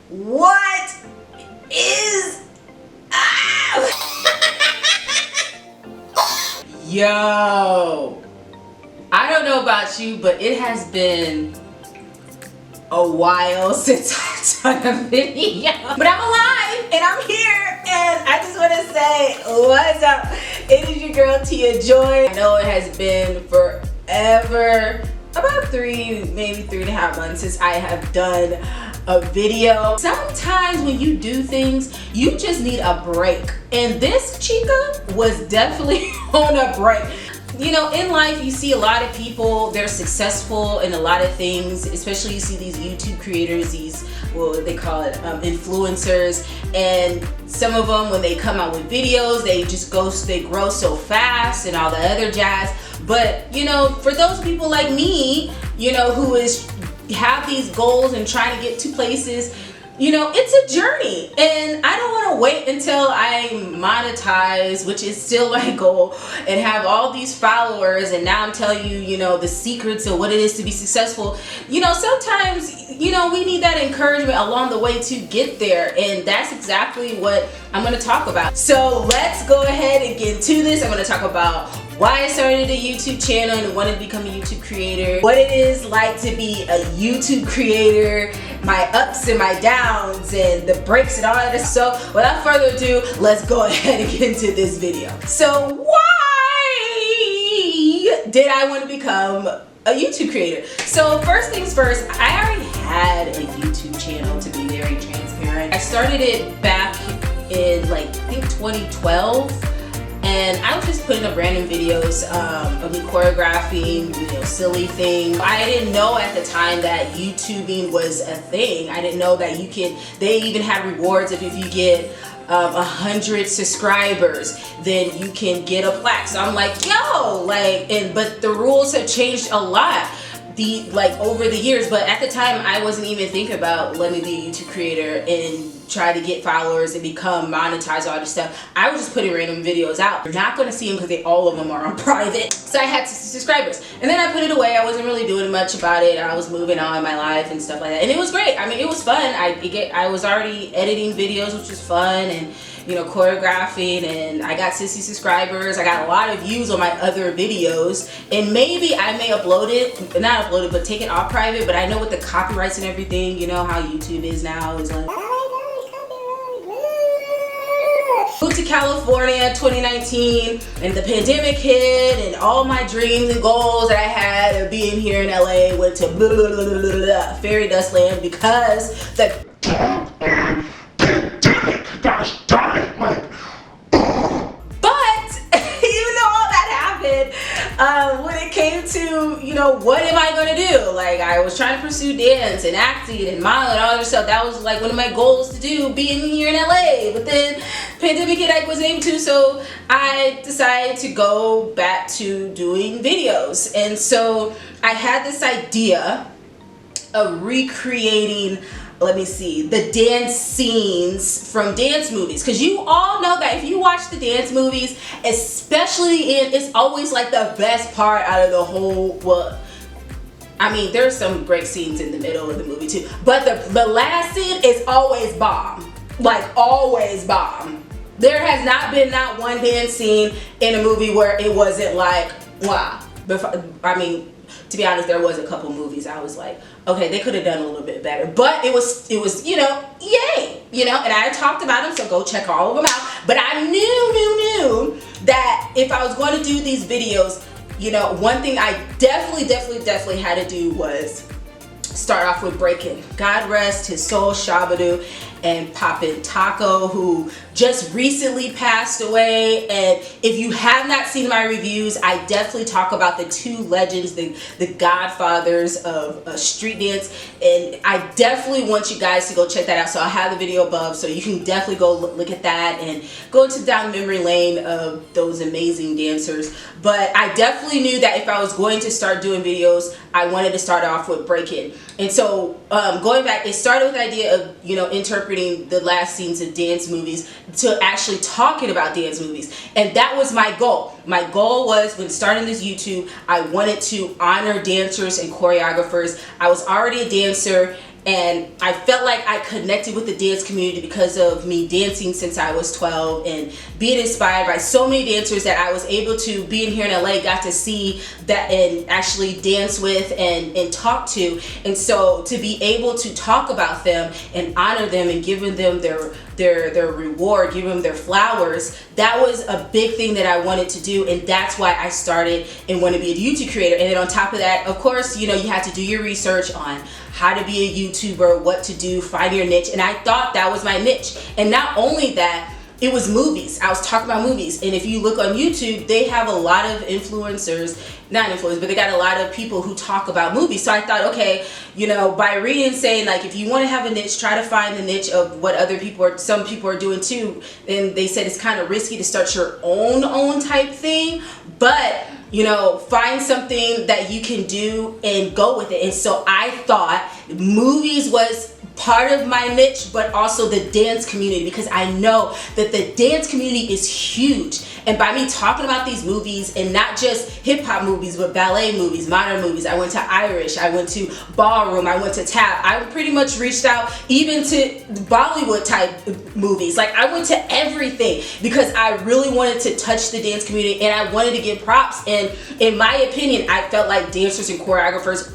What is up? Yo, I don't know about you, but it has been a while since I've done a video. But I'm alive and I'm here, and I just want to say what's up. It is your girl Tia Joy. I know it has been forever, about maybe 3.5 months since I have done a video. Sometimes when you do things, you just need a break, and this chica was definitely on a break. You know, in life you see a lot of people, they're successful in a lot of things, especially you see these YouTube creators, these, what they call it, influencers, and some of them, when they come out with videos, they grow so fast and all the other jazz. But you know, for those people like me, you know, who have these goals and trying to get to places, you know, it's a journey, and I don't want to wait until I monetize, which is still my goal, and have all these followers, and now I'm telling you, you know, the secrets of what it is to be successful. You know, sometimes, you know, we need that encouragement along the way to get there, and that's exactly what I'm going to talk about. So let's go ahead and get into this. I'm going to talk about why I started a YouTube channel and wanted to become a YouTube creator, what it is like to be a YouTube creator, my ups and my downs and the breaks and all of this. So without further ado, let's go ahead and get into this video. So why did I want to become a YouTube creator? So first things first, I already had a YouTube channel, to be very transparent. I started it back in like, I think 2012. And I was just putting up random videos of me choreographing, you know, silly things. I didn't know at the time that YouTubing was a thing. I didn't know that they even had rewards if you get 100 subscribers, then you can get a plaque. So I'm like, yo, but the rules have changed a lot over the years. But at the time, I wasn't even thinking about let me be a YouTube creator and try to get followers and become monetized, all this stuff. I was just putting random videos out. You're not going to see them because all of them are on private. So I had 60 subscribers, and then I put it away. I wasn't really doing much about it. I was moving on in my life and stuff like that, and it was great. I mean, it was fun. I was already editing videos, which was fun, and you know, choreographing, and I got 60 subscribers. I got a lot of views on my other videos, and maybe I may upload it, not upload it, but take it off private. But I know with the copyrights and everything, you know how YouTube is now, is like. Moved to California 2019, and the pandemic hit, and all my dreams and goals that I had of being here in LA went to blah, blah, blah, blah, blah, blah, fairy dust land because the pandemic, gosh darn it. But even though all that happened, when it came to, you know, what am I going to do? Like, I was trying to pursue dance and acting and modeling and all that stuff. That was like one of my goals to do, being here in LA. But then pandemic hit, I wasn't able to, so I decided to go back to doing videos. And so I had this idea of recreating, let me see, the dance scenes from dance movies, because you all know that if you watch the dance movies, especially it's always like the best part out of the whole, well, I mean, there's some great scenes in the middle of the movie too, but the last scene is always bomb, like always bomb. There has not been not one dance scene in a movie where it wasn't like, wow. I mean, to be honest, there was a couple movies I was like, okay, they could have done a little bit better, but it was, you know, yay, you know. And I talked about them, so go check all of them out. But I knew that if I was going to do these videos, you know, one thing I definitely had to do was start off with breaking. God rest his soul, Shabadu, and Poppin' Taco, who just recently passed away. And if you have not seen my reviews, I definitely talk about the two legends, the godfathers of street dance, and I definitely want you guys to go check that out. So I'll have the video above, so you can definitely go look at that and go down memory lane of those amazing dancers. But I definitely knew that if I was going to start doing videos, I wanted to start off with break-in. And so going back, it started with the idea of, you know, interpreting the last scenes of dance movies to actually talking about dance movies. And that was my goal. My goal was, when starting this YouTube, I wanted to honor dancers and choreographers. I was already a dancer, and I felt like I connected with the dance community because of me dancing since I was 12 and being inspired by so many dancers that I was able to, being here in LA, got to see that and actually dance with and talk to. And so to be able to talk about them and honor them and giving them their reward, giving them their flowers, that was a big thing that I wanted to do, and that's why I started and want to be a YouTube creator. And then on top of that, of course, you know, you have to do your research on how to be a YouTuber, what to do, find your niche, and I thought that was my niche. And not only that, it was movies. I was talking about movies, and if you look on YouTube, they have a lot of influencers, not influencers, but they got a lot of people who talk about movies. So I thought, okay, you know, by reading, saying like, if you want to have a niche, try to find the niche of what other people are, some people are doing too. And they said it's kind of risky to start your own type thing, but you know, find something that you can do and go with it. And so I thought movies was part of my niche, but also the dance community, because I know that the dance community is huge. And by me talking about these movies, and not just hip-hop movies, but ballet movies, modern movies, I went to Irish, I went to ballroom, I went to tap, I pretty much reached out even to Bollywood type movies. Like, I went to everything because I really wanted to touch the dance community, and I wanted to get props. And in my opinion, I felt like dancers and choreographers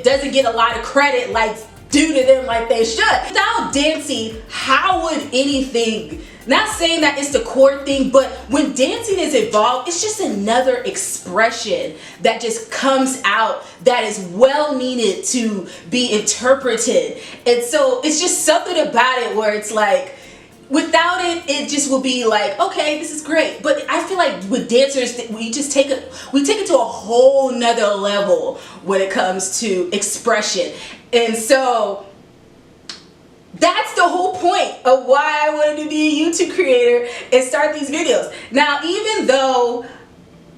doesn't get a lot of credit like due to them like they should. Without dancing, how would anything, not saying that it's the core thing, but when dancing is involved, it's just another expression that just comes out that is well needed to be interpreted. And so it's just something about it where it's like, without it, it just will be like, okay, this is great. But I feel like with dancers, we take it to a whole nother level when it comes to expression. And so that's the whole point of why I wanted to be a YouTube creator and start these videos. Now, even though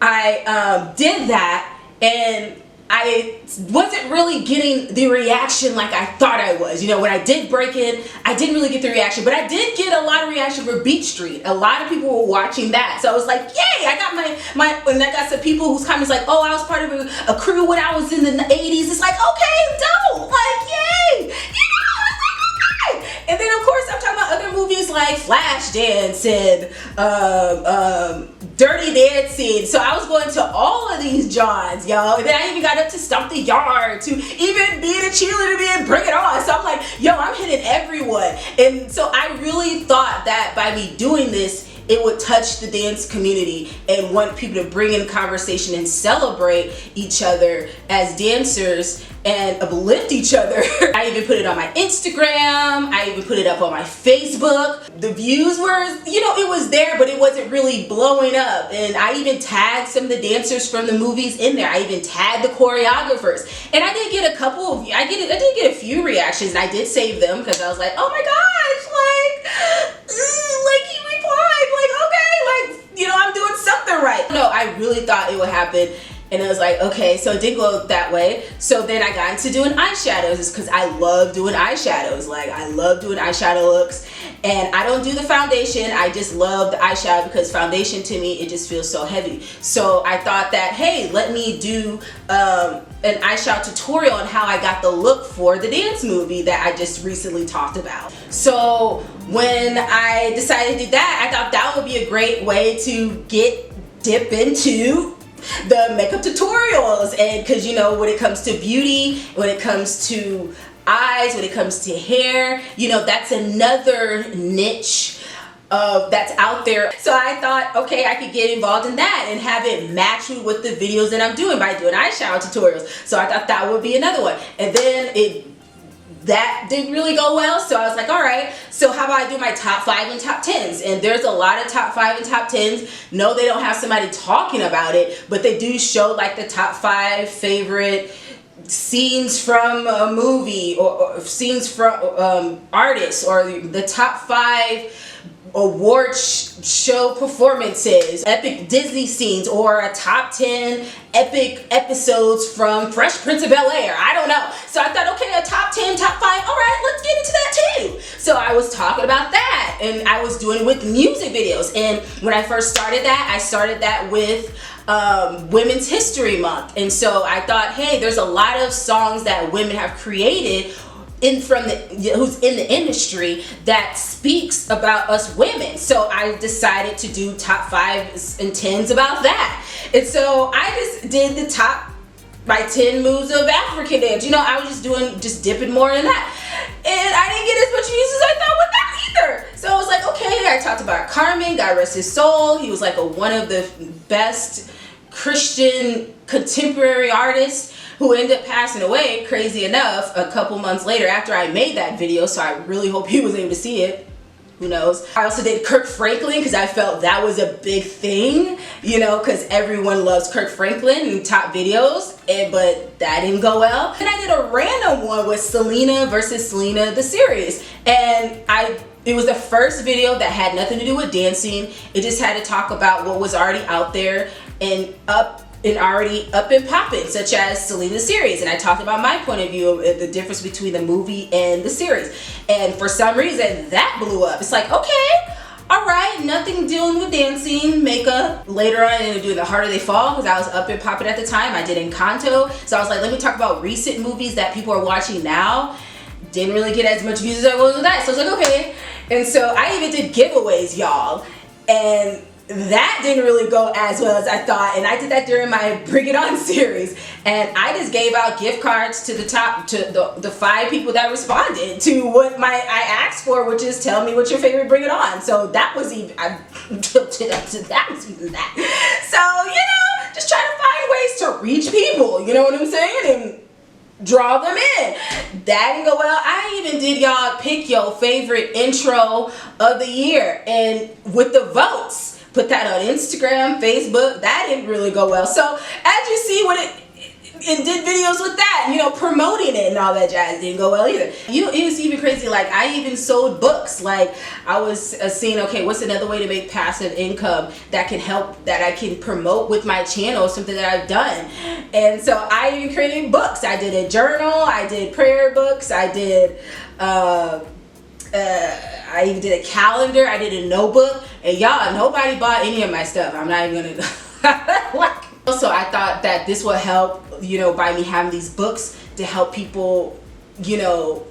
I did that and I wasn't really getting the reaction like I thought I was. You know, when I did break it, I didn't really get the reaction, but I did get a lot of reaction for Beat Street. A lot of people were watching that. So I was like, yay, I got and I got some people whose comments like, oh, I was part of a crew when I was in the 80s. It's like, okay, dope, like, yay, you know, it's like, okay. And then of course I'm talking about other movies like Flashdance and Dirty Dancing. So I was going to all of these Johns, yo. And then I even got up to Stomp the Yard, to even being a cheerleader, being Bring It On. So I'm like, yo, I'm hitting everyone. And so I really thought that by me doing this, it would touch the dance community and want people to bring in conversation and celebrate each other as dancers and uplift each other. I even put it on my Instagram. I even put it up on my Facebook. The views were, you know, it was there, but it wasn't really blowing up. And I even tagged some of the dancers from the movies in there. I even tagged the choreographers. And I did get a couple of, I did get a few reactions, and I did save them because I was like, oh my gosh, like he replied, like, okay, like, you know, I'm doing something right. No, I really thought it would happen. And I was like, okay, so it did go that way. So then I got into doing eyeshadows, because I love doing eyeshadows. Like, I love doing eyeshadow looks. And I don't do the foundation. I just love the eyeshadow because foundation, to me, it just feels so heavy. So I thought that, hey, let me do an eyeshadow tutorial on how I got the look for the dance movie that I just recently talked about. So when I decided to do that, I thought that would be a great way to dip into the makeup tutorials. And because, you know, when it comes to beauty, when it comes to eyes, when it comes to hair, you know, that's another niche that's out there. So I thought, okay, I could get involved in that and have it match with the videos that I'm doing by doing eyeshadow tutorials. So I thought that would be another one. And then that didn't really go well, so I was like, all right, so how about I do my top 5 and top 10s? And there's a lot of top 5 and top 10s. No, they don't have somebody talking about it, but they do show like the top 5 favorite scenes from a movie, or scenes from artists, or the top 5 award show performances, epic Disney scenes, or a top 10 epic episodes from Fresh Prince of Bel-Air. I don't know. So I thought, okay, a top 10, top 5, all right, let's get into that too. So I was talking about that, and I was doing it with music videos. And when I first started that, I started that with Women's History Month. And so I thought, hey, there's a lot of songs that women have created who's in the industry that speaks about us women. So I decided to do top 5s and 10s about that. And so I just did the top my 10 moves of African dance. You know, I was just dipping more in that. And I didn't get as much views as I thought with that either. So I was like, okay, I talked about Carmen, God rest his soul. He was like one of the best Christian contemporary artists who ended up passing away, crazy enough, a couple months later after I made that video. So I really hope he was able to see it. Who knows? I also did Kirk Franklin because I felt that was a big thing, you know, because everyone loves Kirk Franklin in top videos, but that didn't go well. And I did a random one with Selena versus Selena, the series. And it was the first video that had nothing to do with dancing. It just had to talk about what was already out there and already up and popping, such as Selena series. And I talked about my point of view of the difference between the movie and the series. And for some reason, that blew up. It's like, okay, all right, nothing dealing with dancing, makeup. Later on, I ended up doing The Harder They Fall because I was up and popping at the time. I did Encanto. So I was like, let me talk about recent movies that people are watching now. Didn't really get as much views as I was with that. So I was like, okay. And so I even did giveaways, y'all. And that didn't really go as well as I thought, and I did that during my Bring It On series, and I just gave out gift cards to the 5 people that responded to what I asked for, which is tell me what's your favorite Bring It On. So that was even, I tilted up to that was even that. So, you know, just trying to find ways to reach people, you know what I'm saying, and draw them in. That didn't go well. I even did y'all pick your favorite intro of the year, and with the votes. Put that on Instagram, Facebook. That didn't really go well. So as you see, and did videos with that, you know, promoting it and all that jazz didn't go well either. You know, it was even crazy. Like I even sold books. Like I was seeing, okay, what's another way to make passive income that can help, that I can promote with my channel, something that I've done. And so I even created books. I did a journal. I did prayer books. I did. I even did a calendar. I did a notebook, and y'all, nobody bought any of my stuff. I'm not even gonna So I thought that this would help, you know, by me having these books to help people, you know,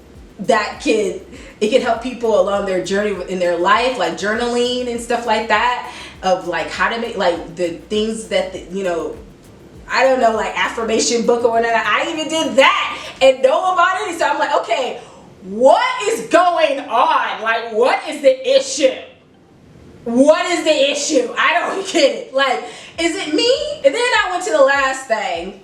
it can help people along their journey in their life, like journaling and stuff like that, of like how to make like the things that you know, I don't know, like affirmation book or whatever. I even did that, and no one bought any. So I'm like, okay, what is going on? Like, what is the issue? What is the issue? I don't get it. Like, is it me? And then I went to the last thing,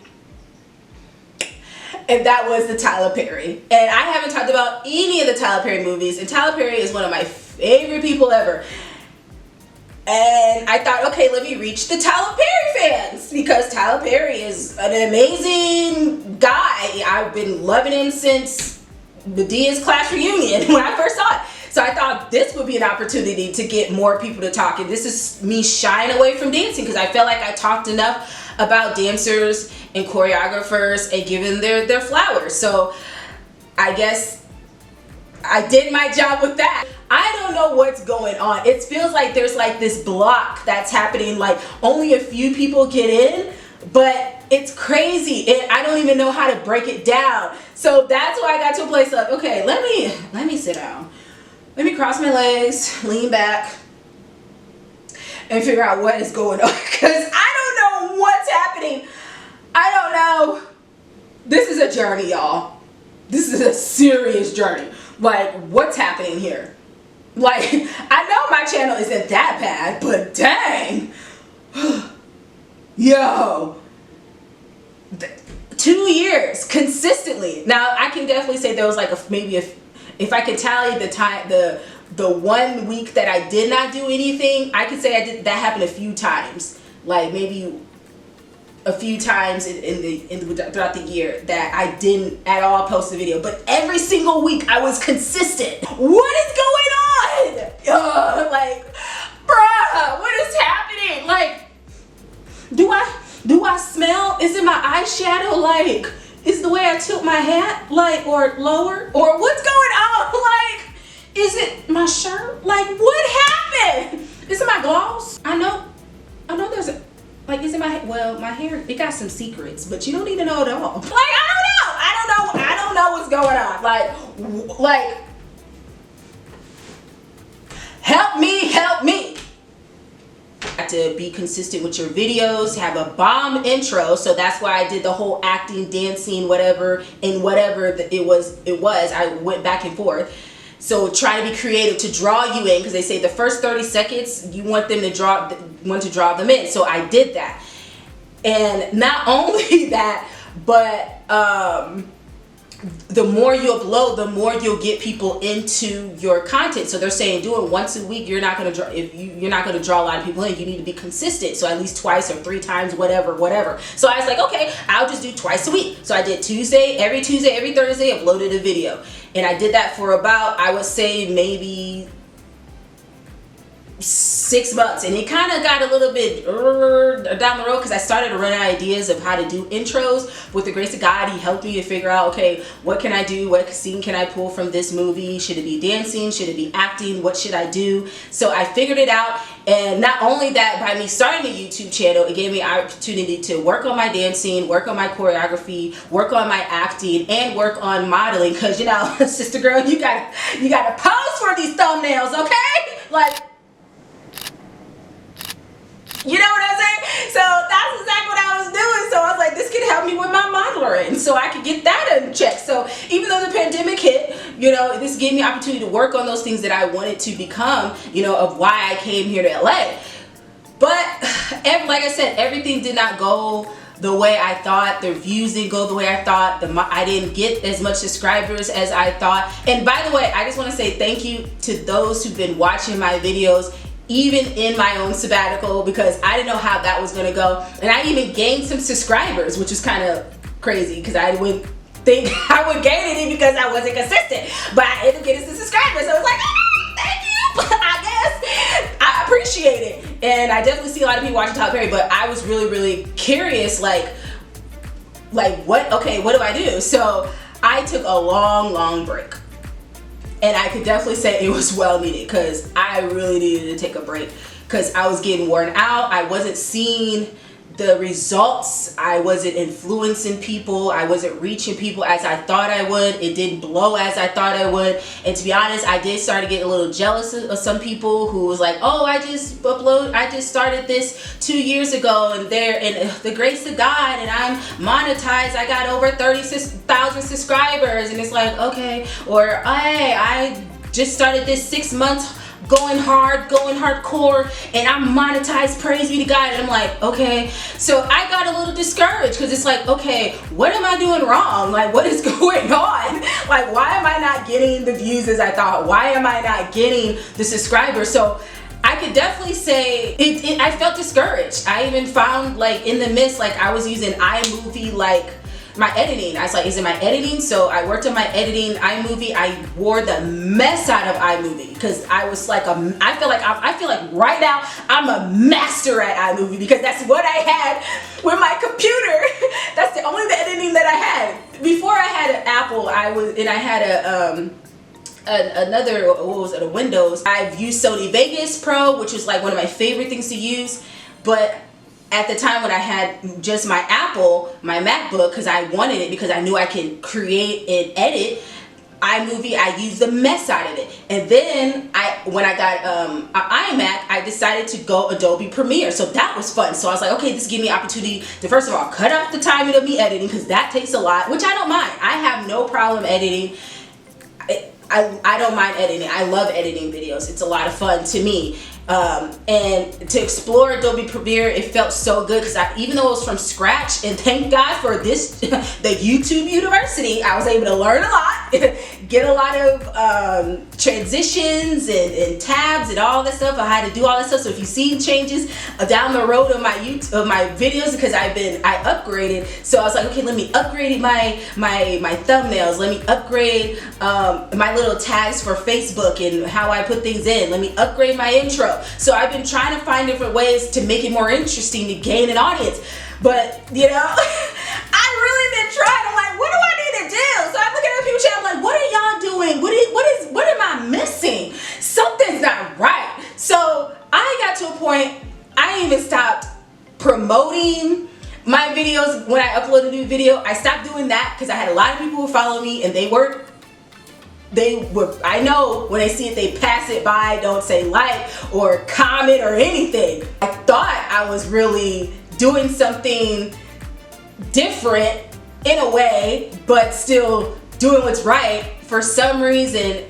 and that was the Tyler Perry. And I haven't talked about any of the Tyler Perry movies, and Tyler Perry is one of my favorite people ever. And I thought, okay, let me reach the Tyler Perry fans, because Tyler Perry is an amazing guy. I've been loving him since the Diaz Clash reunion when I first saw it. So I thought this would be an opportunity to get more people to talk. And this is me shying away from dancing, because I felt like I talked enough about dancers and choreographers and giving their flowers. So I guess I did my job with that. I don't know what's going on. It feels like there's like this block that's happening, like only a few people get in, but it's crazy, and I don't even know how to break it down. So that's why I got to a place of, okay, let me sit down. Let me cross my legs, lean back, and figure out what is going on, because I don't know what's happening. I don't know. This is a journey, y'all. This is a serious journey. Like, what's happening here? Like, I know my channel isn't that bad, but dang. Yo. 2 years consistently. Now I can definitely say there was like if I can tally the time, the 1 week that I did not do anything, I could say I did that happened a few times, like maybe a few times throughout the year that I didn't at all post a video, but every single week I was consistent. What is going on? Like, bruh, what is happening? Like, do I smell? Is it my eyeshadow? Like, is the way I tilt my hat, like, or lower? Or what's going on? Like, is it my shirt? Like, what happened? Is it my gloss? I know there's a, like, is it my, well, my hair, it got some secrets, but you don't need to know it all. Like, I don't know. know what's going on. Like, help me, help me. To be consistent with your videos, have a bomb intro, so that's why I did the whole acting, dancing, whatever, and whatever it was I went back and forth. So try to be creative to draw you in, because they say the first 30 seconds you want them to draw them in. So I did that. And not only that, but the more you upload, the more you'll get people into your content. So they're saying do it once a week. You're not going to draw, you're not going to draw a lot of people in. You need to be consistent. So at least twice or 3 times, whatever. So I was like, okay, I'll just do twice a week. So I did every Tuesday, every Thursday, uploaded a video. And I did that for about, I would say maybe 6 months, and it kind of got a little bit down the road because I started to run out of ideas of how to do intros. With the grace of God, he helped me to figure out, okay, what can I do? What scene can I pull from this movie? Should it be dancing? Should it be acting? What should I do? So I figured it out. And not only that, by me starting a YouTube channel, it gave me an opportunity to work on my dancing, work on my choreography, work on my acting, and work on modeling. Because, you know, sister girl, you gotta pose for these thumbnails, okay? Like, you know what I'm saying? So that's exactly what I was doing. So I was like, this could help me with my modeling, so I could get that in check. So even though the pandemic hit, you know, this gave me an opportunity to work on those things that I wanted to become, you know, of why I came here to LA. But like I said, everything did not go the way I thought. The views didn't go the way I thought. I didn't get as much subscribers as I thought. And by the way, I just want to say thank you to those who've been watching my videos even in my own sabbatical, because I didn't know how that was going to go. And I even gained some subscribers, which is kind of crazy because I wouldn't think I would gain any because I wasn't consistent. But I ended up getting some subscribers. So I was like, oh, thank you. I guess I appreciate it. And I definitely see a lot of people watching Tyler Perry, but I was really, really curious, like what do I do? So I took a long break. And I could definitely say it was well needed, because I really needed to take a break because I was getting worn out. I wasn't seeing the results. I wasn't influencing people. I wasn't reaching people as I thought I would. It didn't blow as I thought I would. And to be honest, I did start to get a little jealous of some people who was like, oh, I just started this 2 years ago, and the grace of God, and I'm monetized. I got over 30,000 subscribers. And it's like, okay. Or, hey, I just started this 6 months going hardcore, and I'm monetized, praise be to God. And I'm like, okay. So I got a little discouraged because it's like, okay, what am I doing wrong? Like, what is going on? Like, why am I not getting the views as I thought? Why am I not getting the subscribers? So I could definitely say I felt discouraged. I even found, like, in the midst, like, I was using iMovie, like, my editing. I was like, is it my editing? So I worked on my editing, iMovie. I wore the mess out of iMovie because I was like, I feel like right now I'm a master at iMovie because that's what I had with my computer. That's the only editing that I had. Before I had an Apple, I had another, what was it, a Windows. I've used Sony Vegas Pro, which was like one of my favorite things to use. But at the time when I had just my Apple, my MacBook, because I wanted it because I knew I could create and edit iMovie, I used the mess out of it. And then when I got an iMac, I decided to go Adobe Premiere. So that was fun. So I was like, okay, this gave me opportunity to, first of all, cut off the timing of me editing, because that takes a lot, which I don't mind. I have no problem editing. I don't mind editing. I love editing videos. It's a lot of fun to me. And to explore Adobe Premiere, it felt so good because even though it was from scratch, and thank God for this, the YouTube University, I was able to learn a lot, get a lot of transitions and tabs and all that stuff. I had to do all that stuff. So if you see changes down the road of my videos, because I upgraded. So I was like, okay, let me upgrade my thumbnails. Let me upgrade my little tags for Facebook and how I put things in. Let me upgrade my intro. So I've been trying to find different ways to make it more interesting, to gain an audience. But, you know, I've really been trying. I'm like, what do I need to do? So I'm looking at people's channel, I'm like, what are y'all doing? What am I missing? Something's not right. So I got to a point, I even stopped promoting my videos when I upload a new video, I stopped doing that because I had a lot of people who follow me and they were, I know when they see it, they pass it by, don't say like or comment or anything. I thought I was really doing something different in a way, but still doing what's right. For some reason,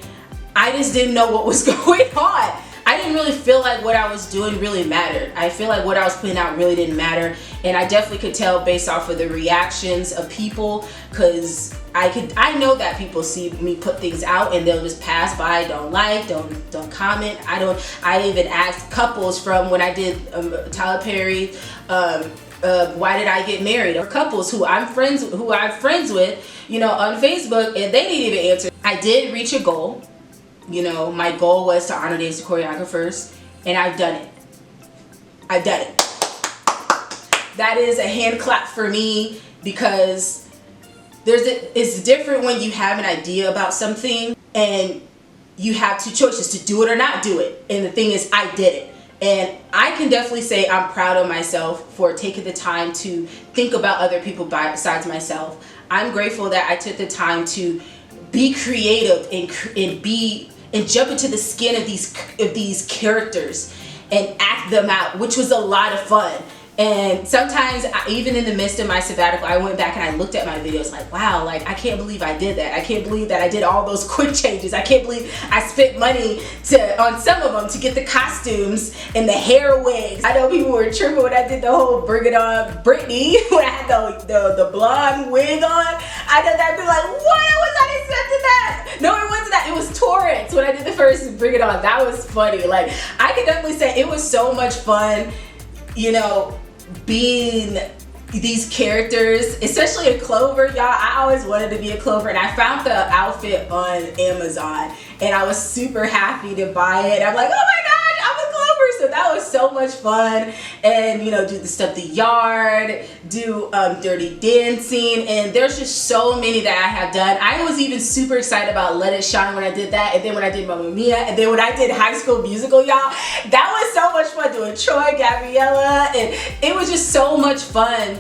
I just didn't know what was going on. I didn't really feel like what I was doing really mattered. I feel like what I was putting out really didn't matter, and I definitely could tell based off of the reactions of people, because I know that people see me put things out and they'll just pass by, don't like, don't comment. I even asked couples from when I did Tyler Perry, why did I get married, or couples who I'm friends with, you know, on Facebook, and they didn't even answer. I did reach a goal. You know, my goal was to honor dance choreographers, and I've done it. I've done it. That is a hand clap for me, because it's different when you have an idea about something and you have two choices, to do it or not do it. And the thing is, I did it. And I can definitely say I'm proud of myself for taking the time to think about other people besides myself. I'm grateful that I took the time to be creative and jump into the skin of these characters and act them out, which was a lot of fun. And sometimes, even in the midst of my sabbatical, I went back and I looked at my videos like, wow, like I can't believe I did that. I can't believe that I did all those quick changes. I can't believe I spent money on some of them to get the costumes and the hair wigs. I know people were tripping when I did the whole Bring It On Britney, when I had the blonde wig on. I know that, be like, what? I was not accepting that. No, it wasn't that. It was Torrance when I did the first Bring It On. That was funny. Like, I can definitely say it was so much fun, you know, being these characters, especially a Clover, y'all. I always wanted to be a Clover, and I found the outfit on Amazon, and I was super happy to buy it. I'm like, oh my gosh, I'm a Clover. So that was so much fun. And you know, do the stuff, the yard, do Dirty Dancing, and there's just so many that I have done. I was even super excited about Let It Shine when I did that, and then when I did Mamma Mia, and then when I did High School Musical, y'all, that was so much fun doing Troy, Gabriella, and it was just so much fun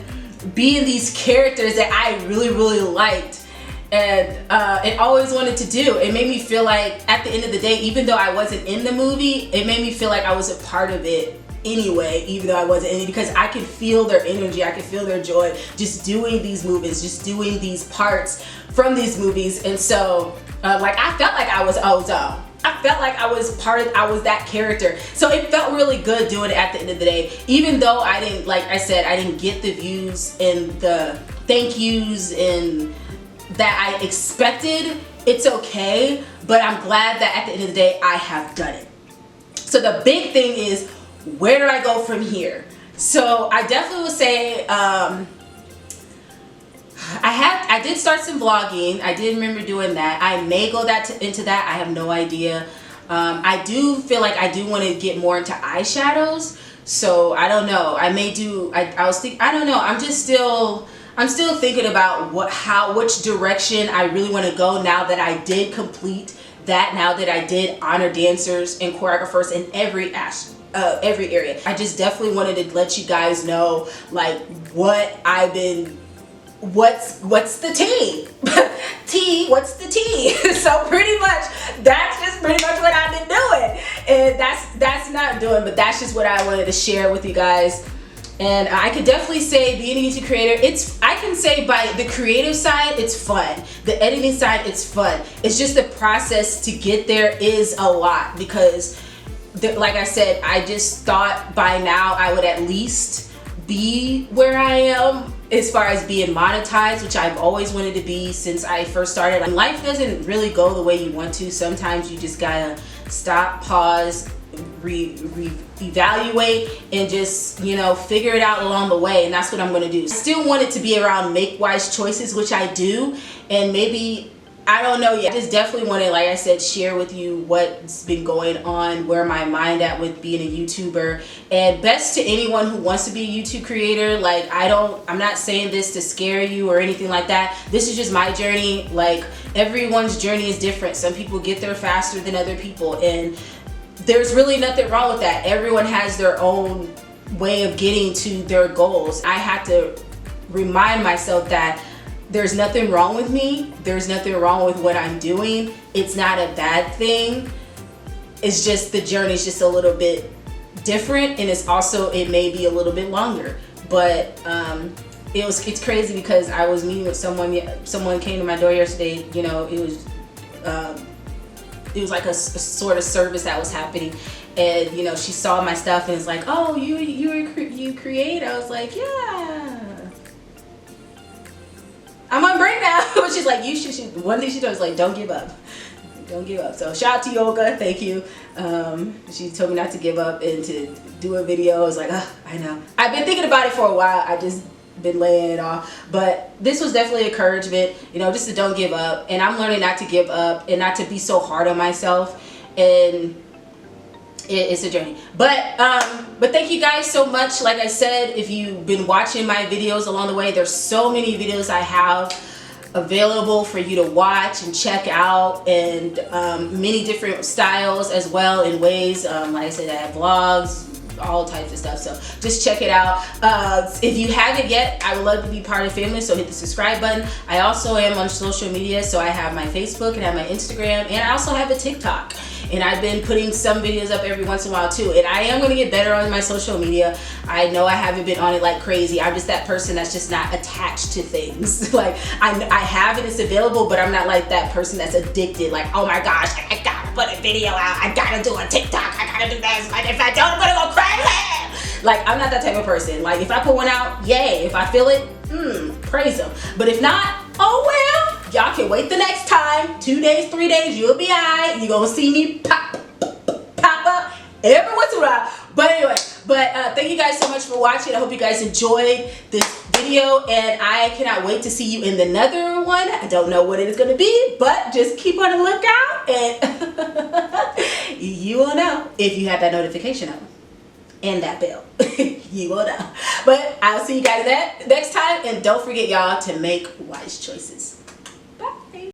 being these characters that I really, really liked and always wanted to do. It made me feel like at the end of the day, even though I wasn't in the movie, it made me feel like I was a part of it anyway, even though I wasn't in it, because I could feel their energy, I could feel their joy just doing these movies, just doing these parts from these movies. And so like I felt like I was Ozone. I felt like I was that character. So it felt really good doing it at the end of the day. Even though I didn't, like I said, I didn't get the views and the thank yous and that I expected, it's okay. But I'm glad that at the end of the day, I have done it. So the big thing is, where do I go from here? So I definitely would say, I did start some vlogging. I did remember doing that. I may go into that. I have no idea. I do feel like I do want to get more into eyeshadows. So I don't know. I may do. I don't know. I'm still thinking about which direction I really want to go now that I did complete that. Now that I did honor dancers and choreographers in every area. I just definitely wanted to let you guys know, like, what I've been. What's the tea? What's the tea? So pretty much that's just pretty much what I've been doing, and that's not doing, but that's just what I wanted to share with you guys. And I could definitely say being a YouTube creator, I can say by the creative side, it's fun. The editing side, it's fun. It's just the process to get there is a lot, because like I said, I just thought by now I would at least be where I am as far as being monetized, which I've always wanted to be since I first started. Like, life doesn't really go the way you want to. Sometimes you just gotta stop, pause, evaluate, and just, you know, figure it out along the way. And that's what I'm gonna do. I still want it to be around make wise choices, which I do, and maybe, I don't know yet. I just definitely want to, like I said, share with you what's been going on, where my mind at with being a YouTuber. And best to anyone who wants to be a YouTube creator, like, I'm not saying this to scare you or anything like that. This is just my journey. Like, everyone's journey is different. Some people get there faster than other people, and there's really nothing wrong with that. Everyone has their own way of getting to their goals. I had to remind myself that there's nothing wrong with me. There's nothing wrong with what I'm doing. It's not a bad thing. It's just the journey's just a little bit different, and it may be a little bit longer. But it's crazy because I was meeting with someone came to my door yesterday. You know, it was like a sort of service that was happening, and you know, she saw my stuff and was like, oh, you create? I was like, yeah, I'm on break now. She's like, one thing she does is like, don't give up. Don't give up. So shout out to Yoga, thank you. She told me not to give up and to do a video. I was like, oh, I know. I've been thinking about it for a while. I just been laying it off. But this was definitely encouragement, you know, just to don't give up. And I'm learning not to give up and not to be so hard on myself. And it's a journey. But thank you guys so much. Like I said, if you've been watching my videos along the way, there's so many videos I have available for you to watch and check out, and many different styles as well, in ways, like I said, I have vlogs, all types of stuff, so just check it out. If you haven't yet, I would love to be part of the family, so hit the subscribe button. I also am on social media, so I have my Facebook and I have my Instagram, and I also have a TikTok, and I've been putting some videos up every once in a while too, and I am going to get better on my social media. I know I haven't been on it like crazy. I'm just that person that's just not attached to things. Like I have it, it's available, but I'm not like that person that's addicted, like, oh my gosh, I gotta put a video out, I gotta do a TikTok, I gotta do this, like if I don't, I'm gonna go crazy. Like, I'm not that type of person. Like, if I put one out, yay. If I feel it, praise them. But if not, oh well, y'all can wait the next time. 2 days, 3 days, you'll be alright. You're gonna see me pop up every once in a while. But anyway, thank you guys so much for watching. I hope you guys enjoyed this video, and I cannot wait to see you in another one. I don't know what it is going to be, but just keep on the lookout, and you will know if you have that notification on and that bell. You will know. But I'll see you guys next time, and don't forget, y'all, to make wise choices.